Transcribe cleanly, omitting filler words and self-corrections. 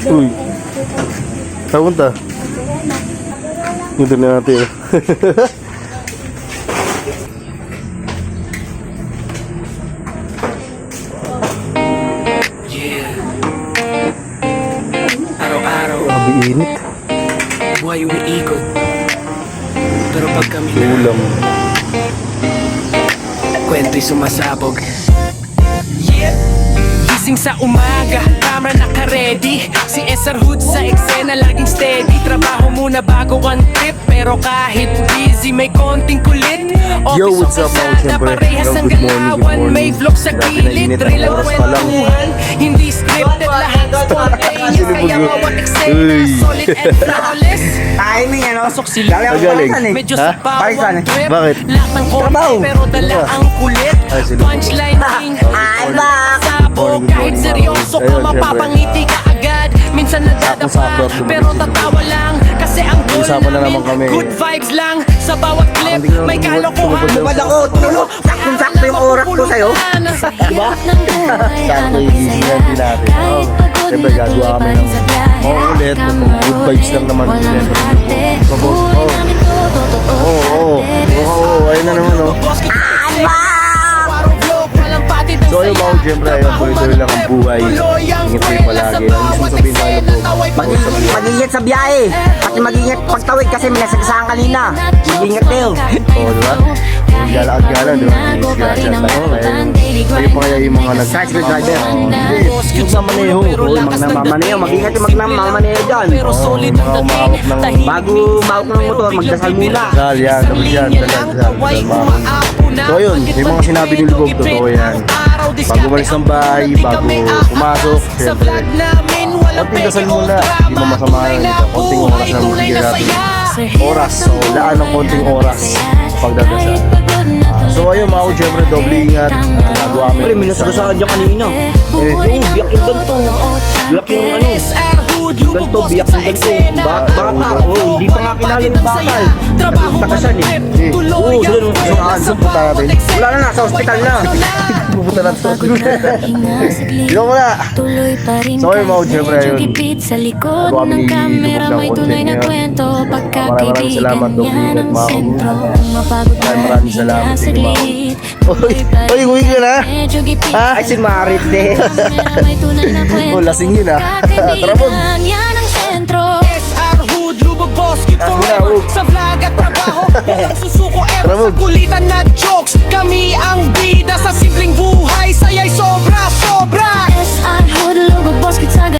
Uy. Saan punta? Dito na natin. Araw-araw, Grabe init. buhay umiikot. Pero pag kami na, Ulam. kwento'y sumasabog. Gising sa umaga, camera naka-ready. Si SR Hood sa eksena laging steady. Trabaho muna bago ang trip, pero kahit busy may konting kulit. Yo, Office what's o up, mga kasada, siyempre? parehas ang Good morning, good galawan. morning. May vlog sa Grabe, gilid, nainit ang drill ang oras pa lang. kwentuhan. Hindi scripted, lahat spontaneous. Kaya bawat eksena, Uy. solid and flawless. Timing ano? Pasok sila, Galing. medyo Ha? sa bawang trip. Bakit? Lahat ng konti, Trabaho. pero dala ang kulit. Ay, sila. Punchline king, Ay, bak! sabog. Kahit seryoso ka, Ayun, mapapangiti ka agad. Minsan nadadapa, Sakto-sakto. pero tatawa lang. Kasi ang goal Usapan na naman namin, kami. good vibes lang. Sa bawat clip, Hindi ko may kalokohan. Lumad ako, tulog. Saktong-sakto yung oras ko sa'yo. Diba? Sakto yung gising natin. Oh, siyempre gagawa kami ng ulit. Good vibes lang naman. Ayun na naman, oh. So ayun mga siyempre, ayun, tuloy-tuloy lang ang buhay. Ingat kayo palagi. Ang gusto sabihin tayo po. Mag-ingat sa biyahe. Pati mag-ingat pagtawid kasi may nasagasaan kanina. Mag-ingat kayo. Oo, diba? Yung galakad-gala, diba? Disgrasya tayo. Kayo pa kaya yung mga Tricycle driver. Hindi, yung mamaneho. Uy, mga namamaneho. Mag-ingat yung mga namamaneho dyan. Pero solid mga ang umahawak ng- dating. Bago umawak ng motor, magdasal muna. Dasal yan, tapos yan, dasal. So ayun, yung mga sinabi ni Lugog, totoo yan. Bago umalis ng bahay, bago pumasok, siyempre, konting dasal muna. Hindi mo masama yun. Konting oras lang bigyan natin. Oras, so laan ng konting oras pagdadasal. So ayun mga siyempre, doble ingat. Nagawa Pre, kami. minasagasahan dyan kanina. Biyak yung ganito. Biyak yung ano. Ganito, biyak yung ganito. Bata, hindi pa nga kilala yung bakal. Tagasan eh. Oo, doon. Saan punta natin? Wala na, sa hospital na. Pupunta natin sa Dito mo na! So ayun mga siyempre ayun. Nagawa kami ni Lugog ng content ngayon. Maraming salamat, doble ingat mga kabuhay. Maraming salamat. Sige mga Uy, uwi ka na? Ha? Ay, si Marit eh. Oh, lasing yun ah. Tara po. SR Hood, lubog boss, keep Muna, forever. Sa vlog at trabaho, susuko ever Tara, sa Bog. kulitan na jokes. Kami